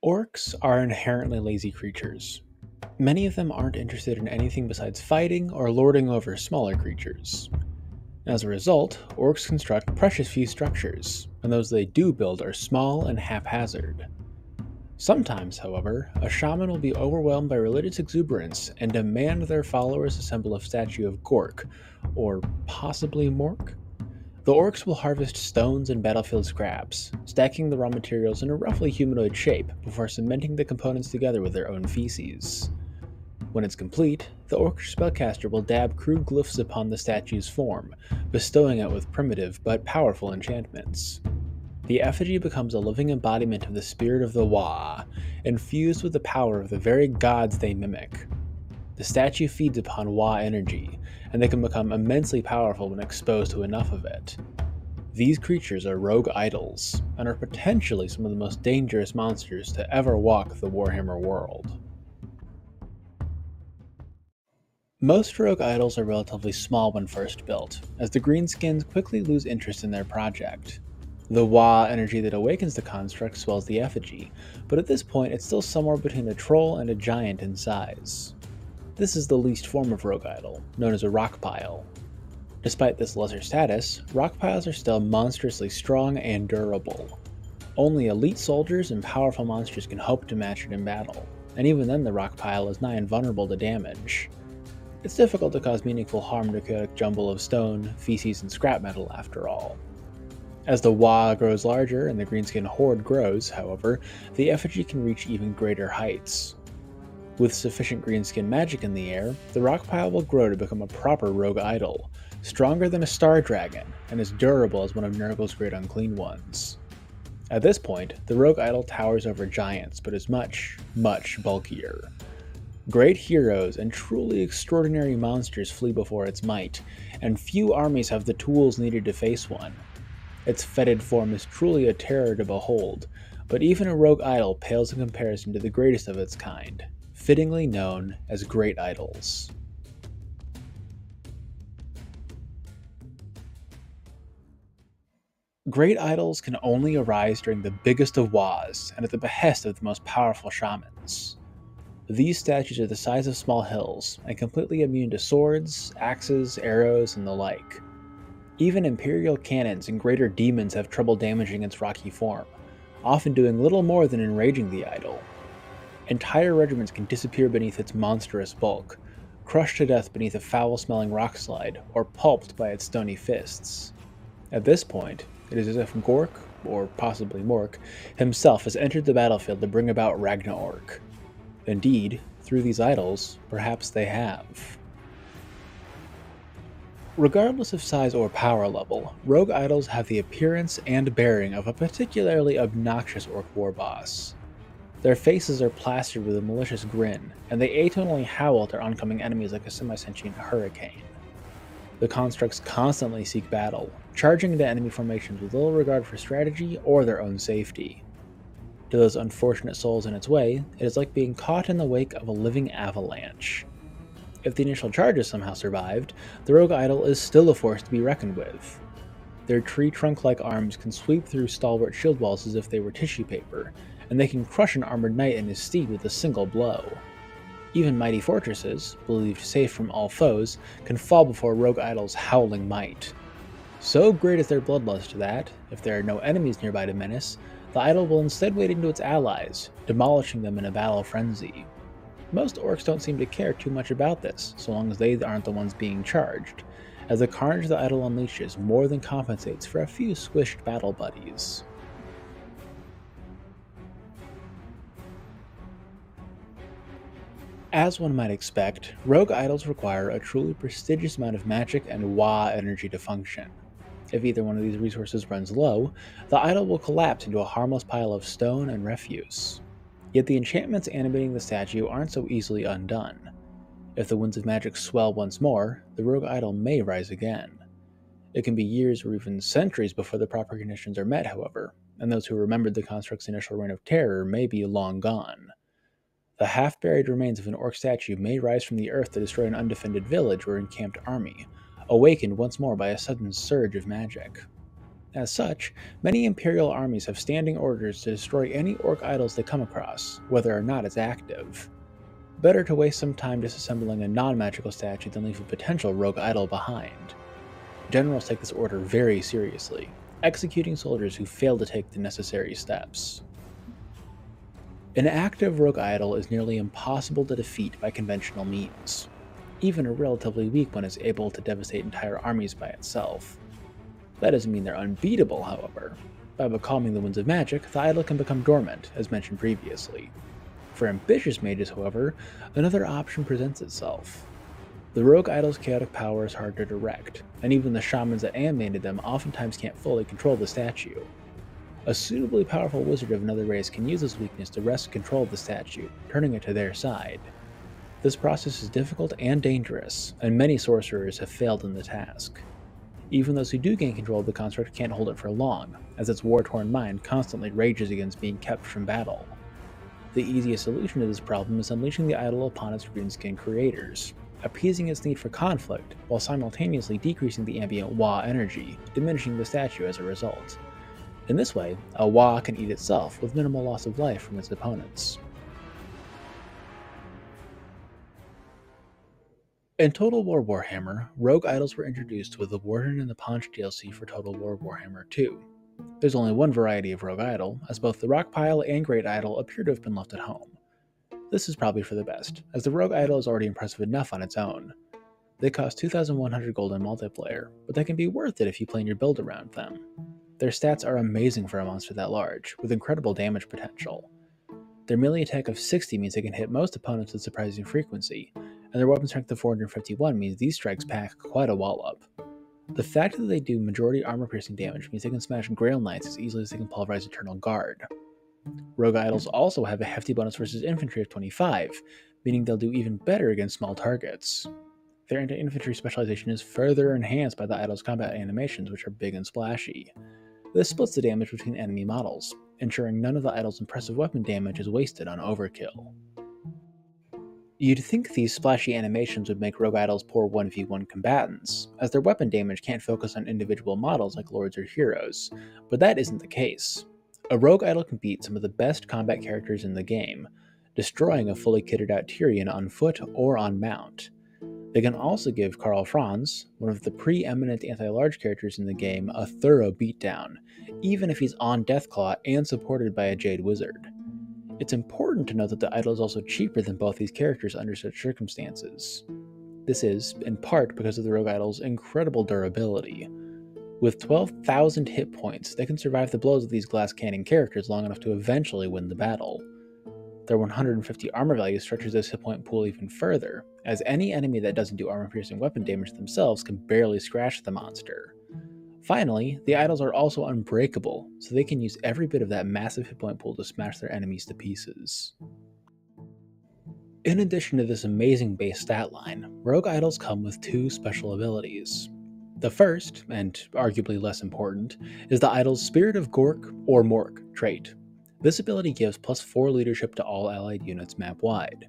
Orcs are inherently lazy creatures. Many of them aren't interested in anything besides fighting or lording over smaller creatures. As a result, orcs construct precious few structures, and those they do build are small and haphazard. Sometimes, however, a shaman will be overwhelmed by religious exuberance and demand their followers assemble a statue of Gork, or possibly Mork. The orcs will harvest stones and battlefield scraps, stacking the raw materials in a roughly humanoid shape before cementing the components together with their own feces. When it's complete, the orcish spellcaster will dab crude glyphs upon the statue's form, bestowing it with primitive but powerful enchantments. The effigy becomes a living embodiment of the spirit of the Wa, infused with the power of the very gods they mimic. The statue feeds upon Wa energy, and they can become immensely powerful when exposed to enough of it. These creatures are rogue idols, and are potentially some of the most dangerous monsters to ever walk the Warhammer world. Most rogue idols are relatively small when first built, as the greenskins quickly lose interest in their project. The Wa energy that awakens the construct swells the effigy, but at this point it's still somewhere between a troll and a giant in size. This is the least form of rogue idol, known as a rock pile. Despite this lesser status, rock piles are still monstrously strong and durable. Only elite soldiers and powerful monsters can hope to match it in battle, and even then the rock pile is nigh invulnerable to damage. It's difficult to cause meaningful harm to a chaotic jumble of stone, feces, and scrap metal after all. As the Wa grows larger and the greenskin horde grows, however, the effigy can reach even greater heights. With sufficient greenskin magic in the air, the rock pile will grow to become a proper rogue idol, stronger than a star dragon, and as durable as one of Nurgle's great unclean ones. At this point, the rogue idol towers over giants, but is much, much bulkier. Great heroes and truly extraordinary monsters flee before its might, and few armies have the tools needed to face one. Its fetid form is truly a terror to behold, but even a rogue idol pales in comparison to the greatest of its kind, fittingly known as great idols. Great idols can only arise during the biggest of Was and at the behest of the most powerful shamans. These statues are the size of small hills and completely immune to swords, axes, arrows, and the like. Even imperial cannons and greater demons have trouble damaging its rocky form, often doing little more than enraging the idol. Entire regiments can disappear beneath its monstrous bulk, crushed to death beneath a foul-smelling rockslide, or pulped by its stony fists. At this point, it is as if Gork, or possibly Mork, himself has entered the battlefield to bring about Ragnarok. Indeed, through these idols, perhaps they have. Regardless of size or power level, rogue idols have the appearance and bearing of a particularly obnoxious orc war boss. Their faces are plastered with a malicious grin, and they atonally howl at their oncoming enemies like a semi-sentient hurricane. The constructs constantly seek battle, charging into enemy formations with little regard for strategy or their own safety. To those unfortunate souls in its way, it is like being caught in the wake of a living avalanche. If the initial charges somehow survived, the rogue idol is still a force to be reckoned with. Their tree trunk-like arms can sweep through stalwart shield walls as if they were tissue paper, and they can crush an armored knight and his steed with a single blow. Even mighty fortresses, believed safe from all foes, can fall before rogue idols' howling might. So great is their bloodlust that, if there are no enemies nearby to menace, the idol will instead wade into its allies, demolishing them in a battle frenzy. Most orcs don't seem to care too much about this, so long as they aren't the ones being charged, as the carnage the idol unleashes more than compensates for a few squished battle buddies. As one might expect, rogue idols require a truly prestigious amount of magic and Wa energy to function. If either one of these resources runs low, the idol will collapse into a harmless pile of stone and refuse. Yet the enchantments animating the statue aren't so easily undone. If the winds of magic swell once more, the rogue idol may rise again. It can be years or even centuries before the proper conditions are met, however, and those who remembered the construct's initial reign of terror may be long gone. The half-buried remains of an orc statue may rise from the earth to destroy an undefended village or encamped army, awakened once more by a sudden surge of magic. As such, many Imperial armies have standing orders to destroy any orc idols they come across, whether or not it's active. Better to waste some time disassembling a non-magical statue than leave a potential rogue idol behind. Generals take this order very seriously, executing soldiers who fail to take the necessary steps. An active rogue idol is nearly impossible to defeat by conventional means. Even a relatively weak one is able to devastate entire armies by itself. That doesn't mean they're unbeatable, however. By becalming the winds of magic, the idol can become dormant, as mentioned previously. For ambitious mages, however, another option presents itself. The rogue idol's chaotic power is hard to direct, and even the shamans that animated them oftentimes can't fully control the statue. A suitably powerful wizard of another race can use this weakness to wrest control of the statue, turning it to their side. This process is difficult and dangerous, and many sorcerers have failed in the task. Even those who do gain control of the construct can't hold it for long, as its war-torn mind constantly rages against being kept from battle. The easiest solution to this problem is unleashing the idol upon its greenskin creators, appeasing its need for conflict while simultaneously decreasing the ambient Wa energy, diminishing the statue as a result. In this way, a Wa can eat itself with minimal loss of life from its opponents. In Total War Warhammer, rogue idols were introduced with the Warden and the Paunch DLC for Total War Warhammer 2. There's only one variety of rogue idol, as both the Rockpile and Great Idol appear to have been left at home. This is probably for the best, as the rogue idol is already impressive enough on its own. They cost 2,100 gold in multiplayer, but they can be worth it if you plan your build around them. Their stats are amazing for a monster that large, with incredible damage potential. Their melee attack of 60 means they can hit most opponents with surprising frequency, and their weapon strength of 451 means these strikes pack quite a wallop. The fact that they do majority armor-piercing damage means they can smash Grail Knights as easily as they can pulverize Eternal Guard. Rogue idols also have a hefty bonus versus infantry of 25, meaning they'll do even better against small targets. Their anti-infantry specialization is further enhanced by the idol's combat animations, which are big and splashy. This splits the damage between enemy models, ensuring none of the idol's impressive weapon damage is wasted on overkill. You'd think these splashy animations would make rogue idols poor 1v1 combatants, as their weapon damage can't focus on individual models like lords or heroes, but that isn't the case. A rogue idol can beat some of the best combat characters in the game, destroying a fully kitted out Tyrion on foot or on mount. They can also give Karl Franz, one of the preeminent anti-large characters in the game, a thorough beatdown, even if he's on Deathclaw and supported by a Jade Wizard. It's important to note that the idol is also cheaper than both these characters under such circumstances. This is, in part, because of the rogue idol's incredible durability. With 12,000 hit points, they can survive the blows of these glass cannon characters long enough to eventually win the battle. Their 150 armor value stretches this hit point pool even further, as any enemy that doesn't do armor-piercing weapon damage themselves can barely scratch the monster. Finally, the idols are also unbreakable, so they can use every bit of that massive hit point pool to smash their enemies to pieces. In addition to this amazing base stat line, rogue idols come with two special abilities. The first, and arguably less important, is the idol's Spirit of Gork or Mork trait. This ability gives +4 leadership to all allied units map-wide.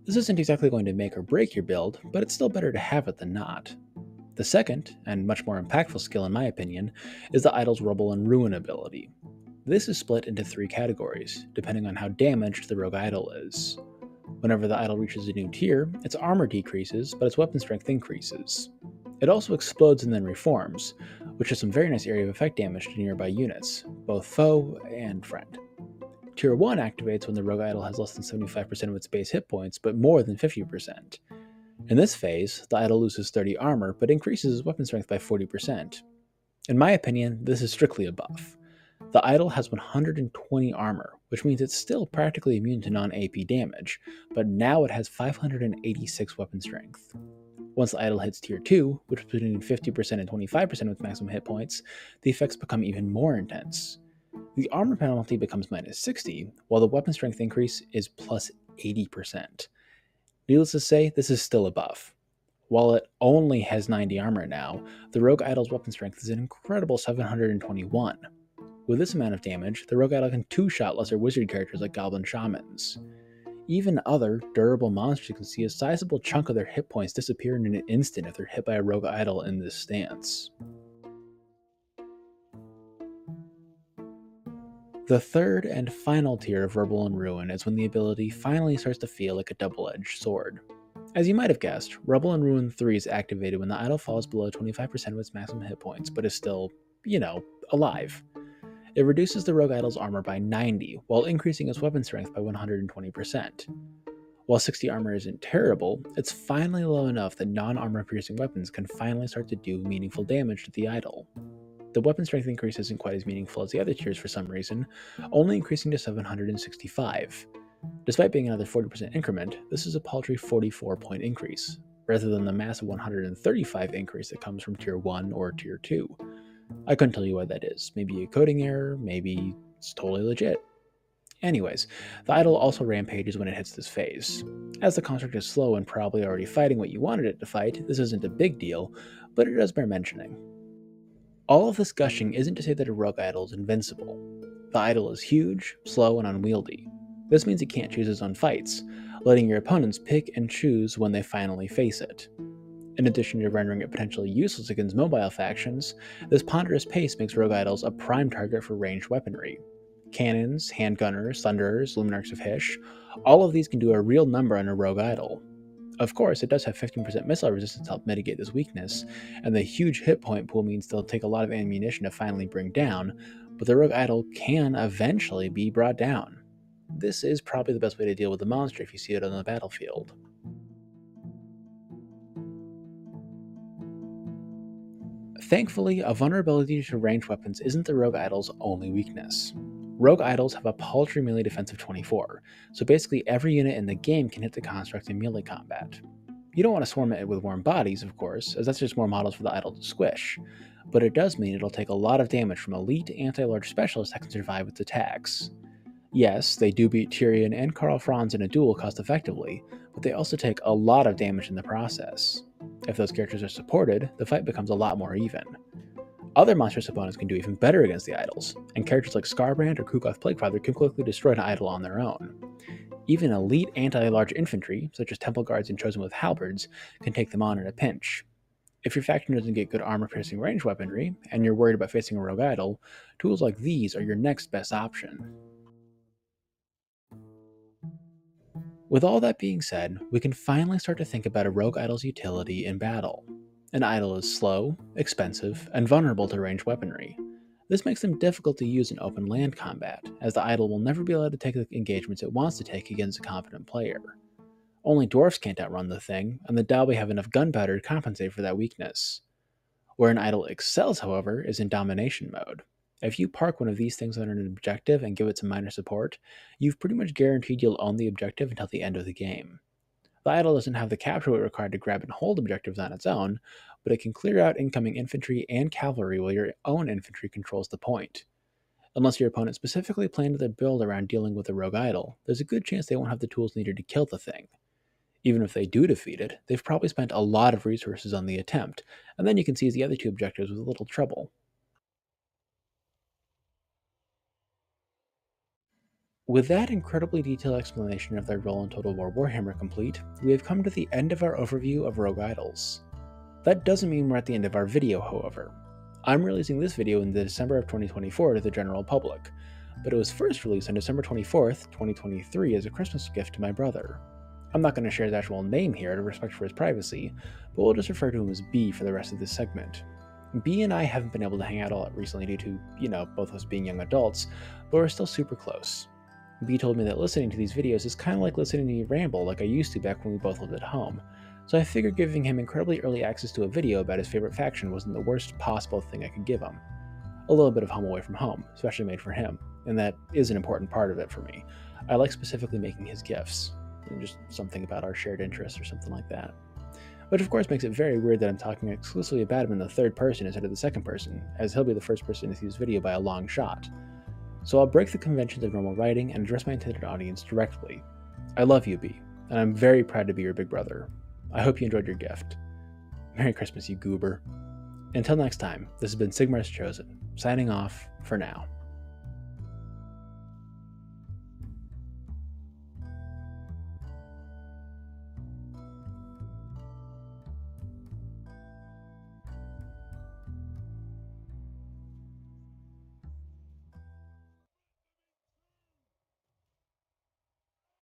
This isn't exactly going to make or break your build, but it's still better to have it than not. The second, and much more impactful skill in my opinion, is the idol's Rubble and Ruin ability. This is split into 3 categories, depending on how damaged the rogue idol is. Whenever the idol reaches a new tier, its armor decreases, but its weapon strength increases. It also explodes and then reforms, which has some very nice area of effect damage to nearby units, both foe and friend. Tier 1 activates when the rogue idol has less than 75% of its base hit points, but more than 50%. In this phase, the idol loses 30 armor, but increases its weapon strength by 40%. In my opinion, this is strictly a buff. The idol has 120 armor, which means it's still practically immune to non-AP damage, but now it has 586 weapon strength. Once the idol hits tier 2, which is between 50% and 25% of its maximum hit points, the effects become even more intense. The armor penalty becomes -60, while the weapon strength increase is +80%. Needless to say, this is still a buff. While it only has 90 armor now, the rogue idol's weapon strength is an incredible 721. With this amount of damage, the rogue idol can two-shot lesser wizard characters like goblin shamans. Even other, durable monsters can see a sizable chunk of their hit points disappear in an instant if they're hit by a rogue idol in this stance. The third and final tier of Rubble and Ruin is when the ability finally starts to feel like a double-edged sword. As you might have guessed, Rubble and Ruin 3 is activated when the idol falls below 25% of its maximum hit points, but is still, alive. It reduces the rogue idol's armor by 90, while increasing its weapon strength by 120%. While 60 armor isn't terrible, it's finally low enough that non-armor piercing weapons can finally start to do meaningful damage to the idol. The weapon strength increase isn't quite as meaningful as the other tiers for some reason, only increasing to 765. Despite being another 40% increment, this is a paltry 44-point increase, rather than the massive 135 increase that comes from Tier 1 or Tier 2. I couldn't tell you why that is. Maybe a coding error, maybe it's totally legit. Anyways, the idol also rampages when it hits this phase. As the construct is slow and probably already fighting what you wanted it to fight, this isn't a big deal, but it does bear mentioning. All of this gushing isn't to say that a rogue idol is invincible. The idol is huge, slow, and unwieldy. This means it can't choose its own fights, letting your opponents pick and choose when they finally face it. In addition to rendering it potentially useless against mobile factions, this ponderous pace makes rogue idols a prime target for ranged weaponry. Cannons, handgunners, thunderers, luminarchs of Hysh, all of these can do a real number on a rogue idol. Of course, it does have 15% missile resistance to help mitigate this weakness, and the huge hit point pool means they'll take a lot of ammunition to finally bring down, but the rogue idol can eventually be brought down. This is probably the best way to deal with the monster if you see it on the battlefield. Thankfully, a vulnerability to ranged weapons isn't the rogue idol's only weakness. Rogue idols have a paltry melee defense of 24, so basically every unit in the game can hit the construct in melee combat. You don't want to swarm it with warm bodies, of course, as that's just more models for the idol to squish, but it does mean it'll take a lot of damage from elite anti-large specialists that can survive its attacks. Yes, they do beat Tyrion and Karl Franz in a duel cost effectively, but they also take a lot of damage in the process. If those characters are supported, the fight becomes a lot more even. Other monstrous opponents can do even better against the idols, and characters like Scarbrand or Kukoth Plaguefather can quickly destroy an idol on their own. Even elite anti-large infantry, such as Temple Guards and Chosen with Halberds, can take them on in a pinch. If your faction doesn't get good armor-piercing range weaponry, and you're worried about facing a rogue idol, tools like these are your next best option. With all that being said, we can finally start to think about a rogue idol's utility in battle. An idol is slow, expensive, and vulnerable to ranged weaponry. This makes them difficult to use in open land combat, as the idol will never be allowed to take the engagements it wants to take against a competent player. Only dwarfs can't outrun the thing, and the Dalby have enough gunpowder to compensate for that weakness. Where an idol excels, however, is in domination mode. If you park one of these things on an objective and give it some minor support, you've pretty much guaranteed you'll own the objective until the end of the game. The idol doesn't have the capture weight required to grab and hold objectives on its own, but it can clear out incoming infantry and cavalry while your own infantry controls the point. Unless your opponent specifically planned their build around dealing with a rogue idol, there's a good chance they won't have the tools needed to kill the thing. Even if they do defeat it, they've probably spent a lot of resources on the attempt, and then you can seize the other two objectives with little trouble. With that incredibly detailed explanation of their role in Total War Warhammer complete, we have come to the end of our overview of Rogue Idols. That doesn't mean we're at the end of our video, however. I'm releasing this video in December of 2024 to the general public, but it was first released on December 24th, 2023 as a Christmas gift to my brother. I'm not going to share his actual name here out of respect for his privacy, but we'll just refer to him as B for the rest of this segment. B and I haven't been able to hang out a lot recently due to, both of us being young adults, but we're still super close. B told me that listening to these videos is kind of like listening to me ramble like I used to back when we both lived at home, so I figured giving him incredibly early access to a video about his favorite faction wasn't the worst possible thing I could give him. A little bit of home away from home, especially made for him, and that is an important part of it for me. I like specifically making his gifts, and just something about our shared interests or something like that. Which of course makes it very weird that I'm talking exclusively about him in the third person instead of the second person, as he'll be the first person to see this video by a long shot. So I'll break the conventions of normal writing and address my intended audience directly. I love you, B, and I'm very proud to be your big brother. I hope you enjoyed your gift. Merry Christmas, you goober. Until next time, this has been Sigmar's Chosen, signing off for now.